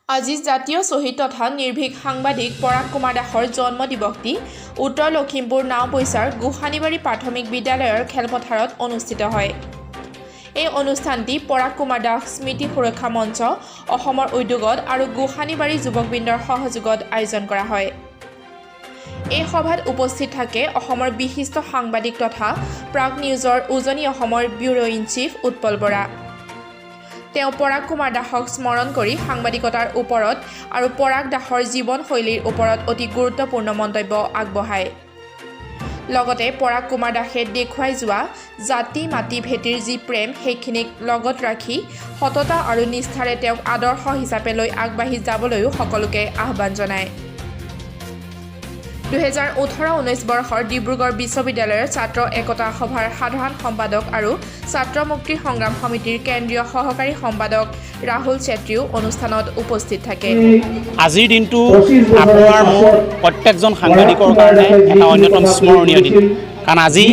আজি জাতীয় শ্বহীদ তথা নিৰ্ভীক সাংবাদিক পৰাগ কুমাৰ দাসৰ জন্ম দিৱসটি উত্তৰ লখিমপুৰ নাওবৈচাৰ গোসানীবাৰী প্ৰাথমিক বিদ্যালয়ৰ খেলপথাৰত অনুষ্ঠিত হয়। এই অনুষ্ঠানটি পৰাগ কুমাৰ দাস স্মৃতি সুৰক্ষা মঞ্চ অসমৰ উদ্যোগত আৰু গোসানীবাৰী যুৱকবৃন্দৰ সহযোগত আয়োজন কৰা হয়। এই সভাত উপস্থিত থাকে অসমৰ বিশিষ্ট সাংবাদিক তথা প্ৰাগ নিউজৰ উজনি অসমৰ bureau in chief Utpal Bora. তেওঁ পৰাগ কুমাৰ দাসক স্মৰণ কৰি সাংবাদিকতাৰ ওপৰত আৰু পৰাগ দাসৰ জীৱনশৈলীৰ ওপৰত অতি গুৰুত্বপূৰ্ণ মন্তব্য আগবঢ়ায়। লগতে পৰাগ কুমাৰ দাসে দেখুৱাই যোৱা জাতি মাটি ভেটিৰ যি প্ৰেম সেইখিনিক লগত ৰাখি সততা আৰু নিষ্ঠাৰে তেওঁক আদৰ্শ হিচাপে লৈ আগবাঢ়ি যাবলৈও সকলোকে আহ্বান জনায়। 2018-19 বৰ্ষৰ ডিব্ৰুগড় বিশ্ববিদ্যালয়ৰ ছাত্ৰ একতা সভাৰ সাধাৰণ সম্পাদক আৰু ছাত্ৰ মুক্তি সংগ্ৰাম সমিতিৰ কেন্দ্ৰীয় সহকাৰী সম্পাদক ৰাহুল চেত্ৰীও অনুষ্ঠানত উপস্থিত থাকে। আজিৰ দিনটো আপোনাৰ মোৰ প্ৰত্যেকজন সাংবাদিকৰ কাৰণে এটা অন্যতম স্মৰণীয় দিন, কাৰণ আজি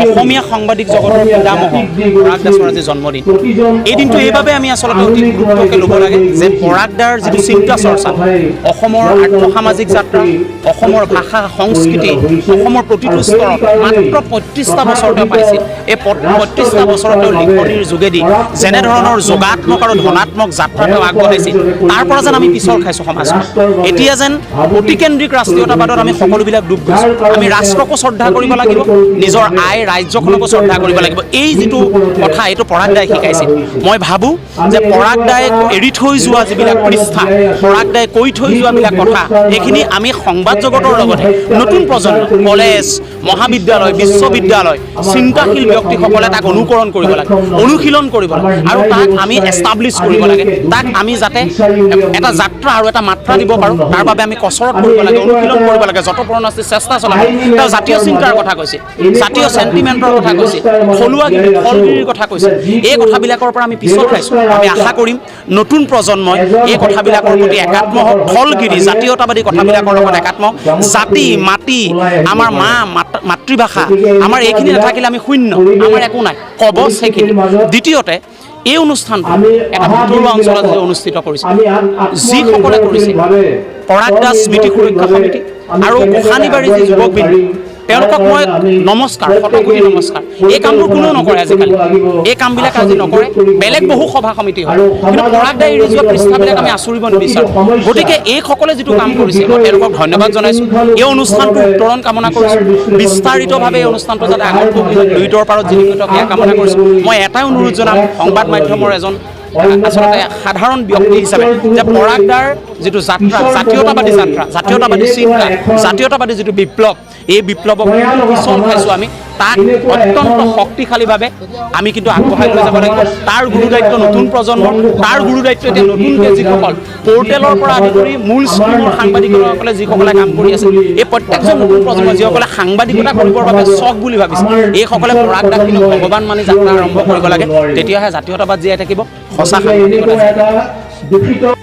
অসমীয়া সাংবাদিক জগতৰ পিতামহ পৰাগ দাসৰ আজি জন্মদিন। এই দিনটো এইবাবে আমি আচলতে অতি গুৰুত্বকৈ ল'ব লাগে যে পৰাগ দাৰ যিটো চিন্তা চৰ্চা, অসমৰ আৰ্থসামাজিক যাত্ৰা, অসমৰ ভাষা সংস্কৃতি, অসমৰ প্ৰতিটো স্তৰত মাত্ৰ 35টা বছৰ তেওঁ পাইছিল। এই 35টা বছৰত তেওঁ লিখনিৰ যোগেদি যেনেধৰণৰ যোগাত্মক আৰু ধনাত্মক যাত্ৰা তেওঁ আগবঢ়াইছিল, তাৰ পৰা যেন আমি পিছল খাইছোঁ সমাজখন। এতিয়া যেন অতিকেন্দ্ৰিক ৰাষ্ট্ৰীয়তাবাদত আমি সকলোবিলাক ডুব গৈছোঁ। আমি ৰাষ্ট্ৰকো শ্ৰদ্ধা কৰিব লাগিব, নিজৰ ৰাজ্যখনকো শ্ৰদ্ধা কৰিব লাগিব। এই যিটো কথা এইটো পৰাগ দাই শিকাইছিল। মই ভাবোঁ যে পৰাগ দাই এৰি থৈ যোৱা যিবিলাক পৃষ্ঠা, পৰাগ দাই কৈ থৈ যোৱাবিলাক কথা, এইখিনি আমি সংবাদ জগতৰ লগতে নতুন প্ৰজন্ম, কলেজ, মহাবিদ্যালয়, বিশ্ববিদ্যালয়, চিন্তাশীল ব্যক্তিসকলে তাক অনুকৰণ কৰিব লাগে, অনুশীলন কৰিব লাগে আৰু তাক আমি এষ্টাব্লিছ কৰিব লাগে। তাক আমি যাতে এটা যাত্ৰা আৰু এটা মাত্ৰা দিব পাৰোঁ, তাৰ বাবে আমি কচৰত কৰিব লাগে, অনুশীলন কৰিব লাগে, যতপৰণাস্তি চেষ্টা চলাব। তেওঁ জাতীয় চিন্তাৰ কথা কৈছে, জাতীয় সেন্টিমেন্টৰ কথা কৈছে, থলুৱাগিৰি ফলগিৰিৰ কথা কৈছে। এই কথাবিলাকৰ পৰা আমি পিছত খাইছোঁ। আমি আশা কৰিম নতুন প্ৰজন্মই এই কথাবিলাকৰ প্ৰতি একাত্ম হওক, ফলগিৰি জাতীয়তাবাদী কথাবিলাকৰ লগত একাত্ম। জাতি মাটি, আমাৰ মাতৃভাষা, আমাৰ এইখিনি নাথাকিলে আমি শূন্য, আমাৰ একো নাই, কবচ সেইখিনি। দ্বিতীয়তে এই অনুষ্ঠানটো এটা ভিতৰুৱা অঞ্চলত অনুষ্ঠিত কৰিছে, যিসকলে কৰিছে পৰাগ দাস স্মৃতি সুৰক্ষা সমিতি আৰু গোসানীবাৰী যি যুৱকবৃন্দ, তেওঁলোকক মই নমস্কাৰ, শতকোটি নমস্কাৰ। এই কামবোৰ কোনেও নকৰে আজিকালি, এই কামবিলাক আজি নকৰে। বেলেগ বহু সভা সমিতি হয়, কিন্তু পৰাগ দাই এৰি যোৱা পৃষ্ঠাবিলাক আমি আঁচুৰিব নিবিচাৰোঁ। গতিকে এইসকলে যিটো কাম কৰিছে মই তেওঁলোকক ধন্যবাদ জনাইছোঁ। এই অনুষ্ঠানটো উত্তৰণ কামনা কৰিছোঁ। বিস্তাৰিতভাৱে এই অনুষ্ঠানটো যাতে আগত দুয়োটাৰ পাৰত জিলিকিত সেয়া কামনা কৰিছোঁ। মই এটাই অনুৰোধ জনাম সংবাদ মাধ্যমৰ এজন আচলতে সাধাৰণ ব্যক্তি হিচাপে যে পৰাগ দাৰ যিটো যাত্ৰা, জাতীয়তাবাদী যাত্ৰা, জাতীয়তাবাদী চিন্তা, জাতীয়তাবাদী যিটো বিপ্লৱ, এই বিপ্লৱক পিছল খাইছোঁ আমি। তাক অত্যন্ত শক্তিশালীভাৱে আমি কিন্তু আগবঢ়াই লৈ যাব লাগিব। তাৰ গুৰুদায়িত্ব নতুন প্ৰজন্মৰ, তাৰ গুৰুদায়িত্ব এতিয়া নতুনকৈ যিসকল পৰ্টেলৰ পৰা আদি কৰি মূল স্ক্ৰীণৰ সাংবাদিকসকলে যিসকলে কাম কৰি আছে, এই প্ৰত্যেকজন নতুন প্ৰজন্ম যিসকলে সাংবাদিকতা কৰিবৰ বাবে চখ বুলি ভাবিছে, এইসকলে পৰাগ দাক কিন্তু ভগৱান মানি যাত্ৰা আৰম্ভ কৰিব লাগে। তেতিয়াহে জাতীয়তাবাদ জীয়াই থাকিব, সঁচা সাংবাদিকতা।